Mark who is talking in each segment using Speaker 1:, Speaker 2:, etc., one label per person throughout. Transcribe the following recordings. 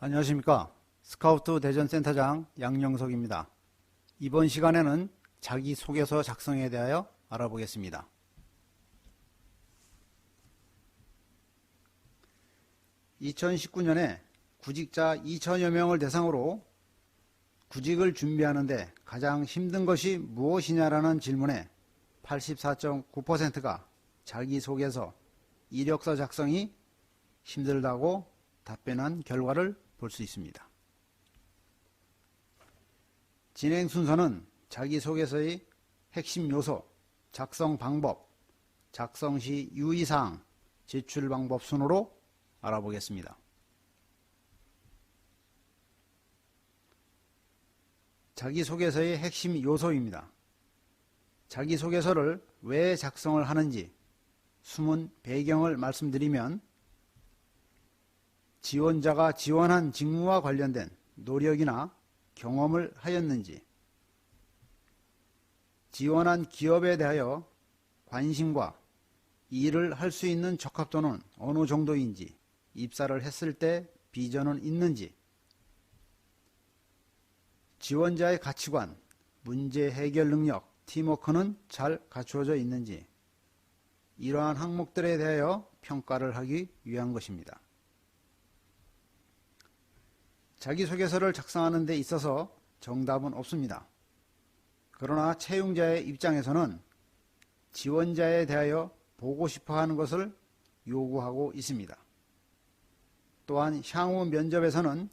Speaker 1: 안녕하십니까. 스카우트 대전센터장 양영석입니다. 이번 시간에는 자기소개서 작성에 대하여 알아보겠습니다. (2019년에) 구직자 2천여 명을 대상으로 구직을 준비하는데 가장 힘든 것이 무엇이냐라는 질문에 84.9%가 자기소개서, 이력서 작성이 힘들다고 답변한 결과를 볼 수 있습니다. 진행 순서는 자기소개서의 핵심 요소, 작성 방법, 작성 시 유의사항, 제출 방법 순으로 알아보겠습니다. 자기소개서의 핵심 요소입니다. 자기소개서를 왜 작성을 하는지 숨은 배경을 말씀드리면, 지원자가 지원한 직무와 관련된 노력이나 경험을 하였는지, 지원한 기업에 대하여 관심과 일을 할 수 있는 적합도는 어느 정도인지, 입사를 했을 때 비전은 있는지, 지원자의 가치관, 문제 해결 능력, 팀워크는 잘 갖추어져 있는지, 이러한 항목들에 대하여 평가를 하기 위한 것입니다. 자기소개서를 작성하는 데 있어서 정답은 없습니다. 그러나 채용자의 입장에서는 지원자에 대하여 보고 싶어 하는 것을 요구하고 있습니다. 또한 향후 면접에서는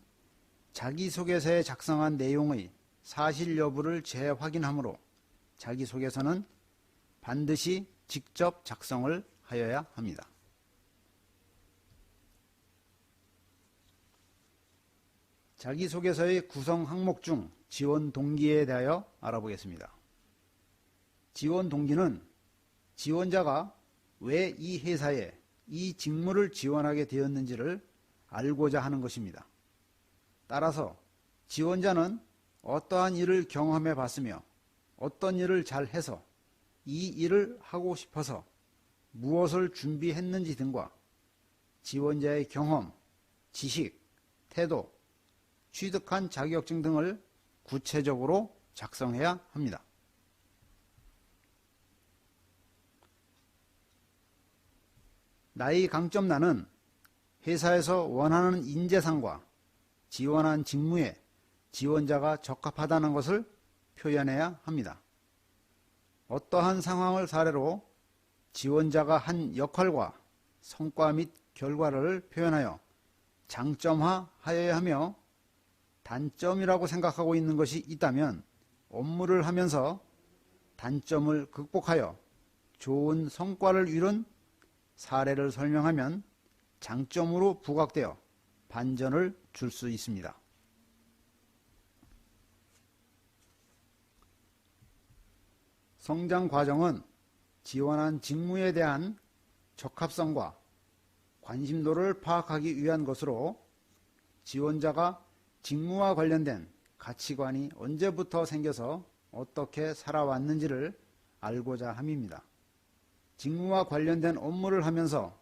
Speaker 1: 자기소개서에 작성한 내용의 사실 여부를 재확인하므로 자기소개서는 반드시 직접 작성을 하여야 합니다. 자기소개서의 구성 항목 중 지원 동기에 대하여 알아보겠습니다. 지원 동기는 지원자가 왜 이 회사에 이 직무를 지원하게 되었는지를 알고자 하는 것입니다. 따라서 지원자는 어떠한 일을 경험해 봤으며 어떤 일을 잘 해서 이 일을 하고 싶어서 무엇을 준비했는지 등과 지원자의 경험, 지식, 태도, 취득한 자격증 등을 구체적으로 작성해야 합니다. 나의 강점란은 회사에서 원하는 인재상과 지원한 직무에 지원자가 적합하다는 것을 표현해야 합니다. 어떠한 상황을 사례로 지원자가 한 역할과 성과 및 결과를 표현하여 장점화하여야 하며, 단점이라고 생각하고 있는 것이 있다면 업무를 하면서 단점을 극복하여 좋은 성과를 이룬 사례를 설명하면 장점으로 부각되어 반전을 줄 수 있습니다. 성장 과정은 지원한 직무에 대한 적합성과 관심도를 파악하기 위한 것으로, 지원자가 직무와 관련된 가치관이 언제부터 생겨서 어떻게 살아왔는지를 알고자 함입니다. 직무와 관련된 업무를 하면서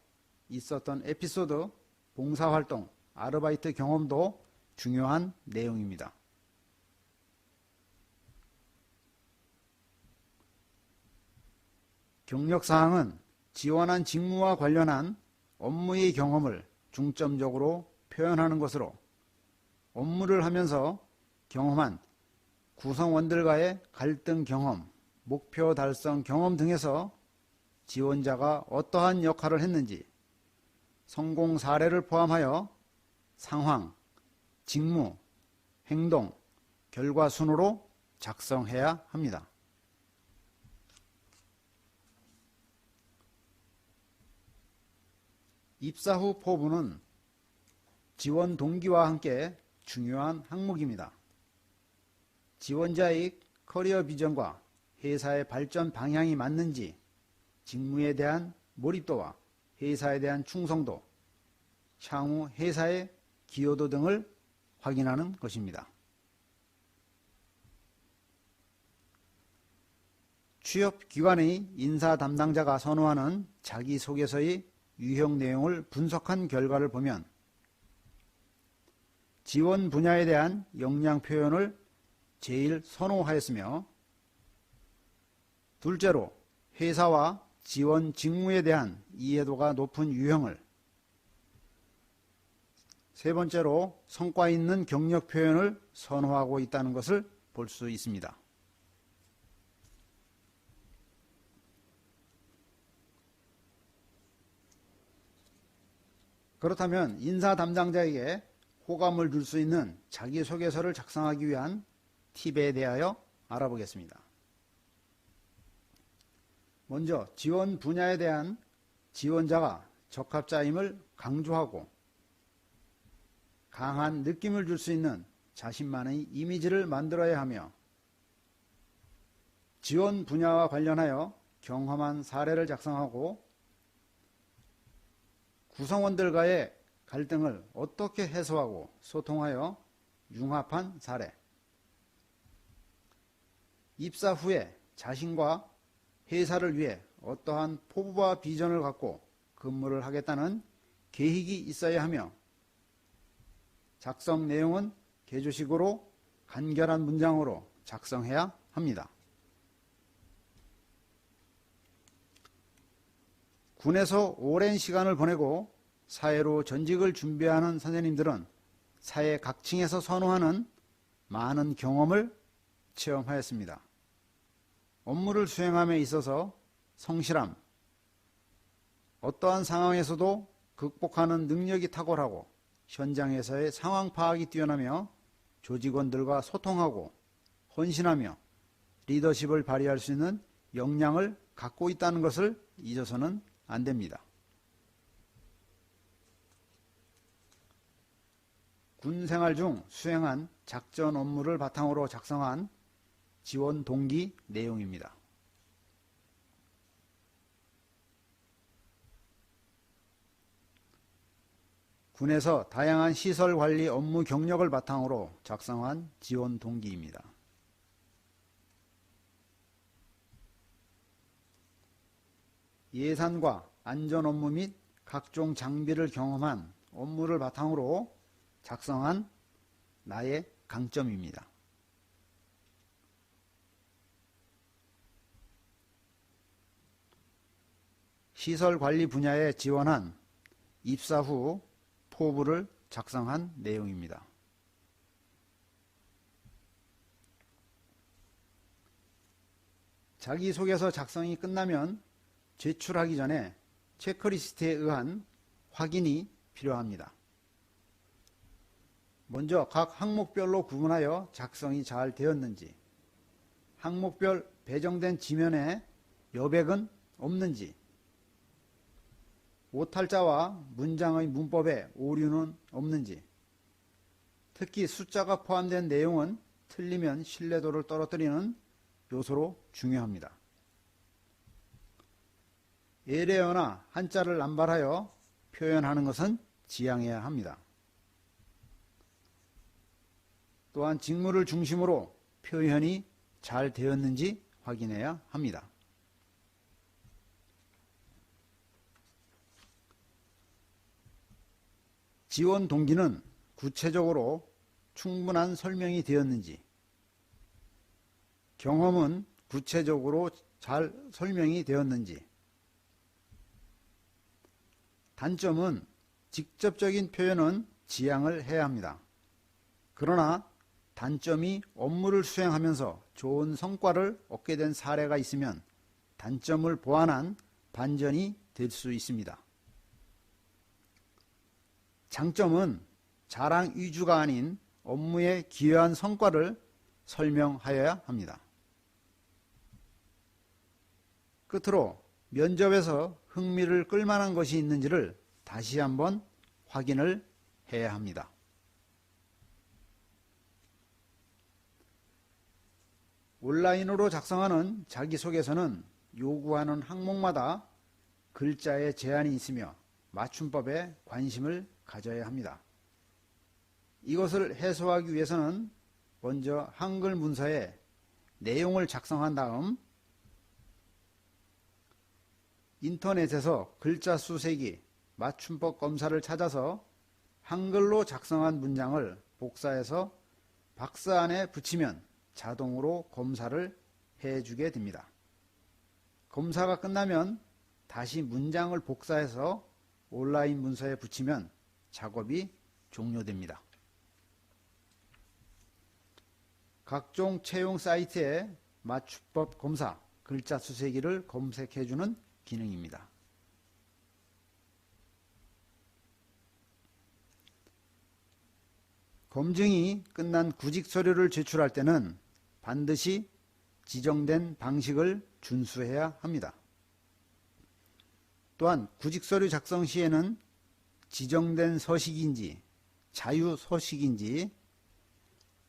Speaker 1: 있었던 에피소드, 봉사활동, 아르바이트 경험도 중요한 내용입니다. 경력사항은 지원한 직무와 관련한 업무의 경험을 중점적으로 표현하는 것으로, 업무를 하면서 경험한 구성원들과의 갈등 경험, 목표 달성 경험 등에서 지원자가 어떠한 역할을 했는지 성공 사례를 포함하여 상황, 직무, 행동, 결과 순으로 작성해야 합니다. 입사 후 포부는 지원 동기와 함께 중요한 항목입니다. 지원자의 커리어 비전과 회사의 발전 방향이 맞는지, 직무에 대한 몰입도와 회사에 대한 충성도, 향후 회사의 기여도 등을 확인하는 것입니다. 취업기관의 인사 담당자가 선호하는 자기소개서의 유형 내용을 분석한 결과를 보면, 지원 분야에 대한 역량 표현을 제일 선호하였으며, 둘째로 회사와 지원 직무에 대한 이해도가 높은 유형을, 세 번째로 성과 있는 경력 표현을 선호하고 있다는 것을 볼 수 있습니다. 그렇다면 인사 담당자에게 호감을 줄 수 있는 자기소개서를 작성하기 위한 팁에 대하여 알아보겠습니다. 먼저 지원 분야에 대한 지원자가 적합자임을 강조하고 강한 느낌을 줄 수 있는 자신만의 이미지를 만들어야 하며, 지원 분야와 관련하여 경험한 사례를 작성하고 구성원들과의 갈등을 어떻게 해소하고 소통하여 융합한 사례, 입사 후에 자신과 회사를 위해 어떠한 포부와 비전을 갖고 근무를 하겠다는 계획이 있어야 하며, 작성 내용은 개조식으로 간결한 문장으로 작성해야 합니다. 군에서 오랜 시간을 보내고 사회로 전직을 준비하는 선생님들은 사회 각층에서 선호하는 많은 경험을 체험하였습니다. 업무를 수행함에 있어서 성실함, 어떠한 상황에서도 극복하는 능력이 탁월하고 현장에서의 상황 파악이 뛰어나며 조직원들과 소통하고 헌신하며 리더십을 발휘할 수 있는 역량을 갖고 있다는 것을 잊어서는 안 됩니다. 군 생활 중 수행한 작전 업무를 바탕으로 작성한 지원 동기 내용입니다. 군에서 다양한 시설 관리 업무 경력을 바탕으로 작성한 지원 동기입니다. 예산과 안전 업무 및 각종 장비를 경험한 업무를 바탕으로 작성한 나의 강점입니다. 시설 관리 분야에 지원한 입사 후 포부를 작성한 내용입니다. 자기소개서 작성이 끝나면 제출하기 전에 체크리스트에 의한 확인이 필요합니다. 먼저 각 항목별로 구분하여 작성이 잘 되었는지, 항목별 배정된 지면에 여백은 없는지, 오탈자와 문장의 문법에 오류는 없는지, 특히 숫자가 포함된 내용은 틀리면 신뢰도를 떨어뜨리는 요소로 중요합니다. 예레어나 한자를 남발하여 표현하는 것은 지양해야 합니다. 또한 직무를 중심으로 표현이 잘 되었는지 확인해야 합니다. 지원 동기는 구체적으로 충분한 설명이 되었는지, 경험은 구체적으로 잘 설명이 되었는지, 단점은 직접적인 표현은 지양을 해야 합니다. 그러나 단점이 업무를 수행하면서 좋은 성과를 얻게 된 사례가 있으면 단점을 보완한 반전이 될 수 있습니다. 장점은 자랑 위주가 아닌 업무에 기여한 성과를 설명하여야 합니다. 끝으로 면접에서 흥미를 끌만한 것이 있는지를 다시 한번 확인을 해야 합니다. 온라인으로 작성하는 자기소개서는 요구하는 항목마다 글자의 제한이 있으며 맞춤법에 관심을 가져야 합니다. 이것을 해소하기 위해서는 먼저 한글 문서에 내용을 작성한 다음 인터넷에서 글자 수 세기, 맞춤법 검사를 찾아서 한글로 작성한 문장을 복사해서 박스 안에 붙이면 자동으로 검사를 해주게 됩니다. 검사가 끝나면 다시 문장을 복사해서 온라인 문서에 붙이면 작업이 종료됩니다. 각종 채용 사이트에 맞춤법 검사, 글자 수세기를 검색해주는 기능입니다. 검증이 끝난 구직 서류를 제출할 때는 반드시 지정된 방식을 준수해야 합니다. 또한 구직 서류 작성 시에는 지정된 서식인지 자유 서식인지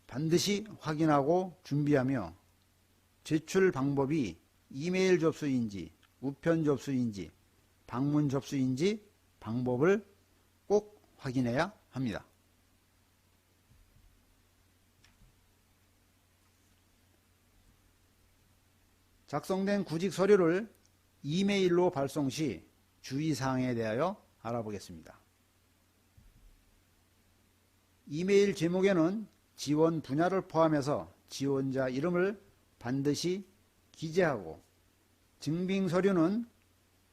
Speaker 1: 반드시 확인하고 준비하며 제출 방법이 이메일 접수인지 우편 접수인지 방문 접수인지 방법을 꼭 확인해야 합니다. 작성된 구직 서류를 이메일로 발송 시 주의사항에 대하여 알아보겠습니다. 이메일 제목에는 지원 분야를 포함해서 지원자 이름을 반드시 기재하고 증빙 서류는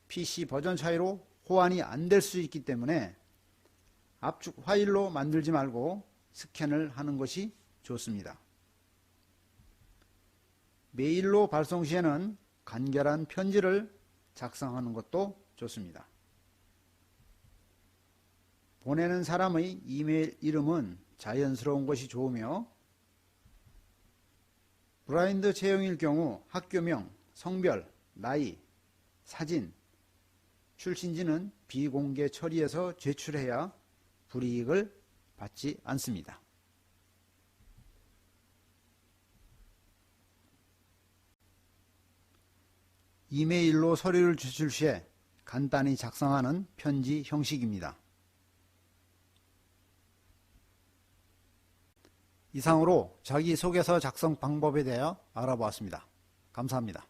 Speaker 1: PC 버전 차이로 호환이 안 될 수 있기 때문에 압축 파일로 만들지 말고 스캔을 하는 것이 좋습니다. 메일로 발송 시에는 간결한 편지를 작성하는 것도 좋습니다. 보내는 사람의 이메일 이름은 자연스러운 것이 좋으며 블라인드 채용일 경우 학교명, 성별, 나이, 사진, 출신지는 비공개 처리해서 제출해야 불이익을 받지 않습니다. 이메일로 서류를 제출 시에 간단히 작성하는 편지 형식입니다. 이상으로 자기소개서 작성 방법에 대해 알아보았습니다. 감사합니다.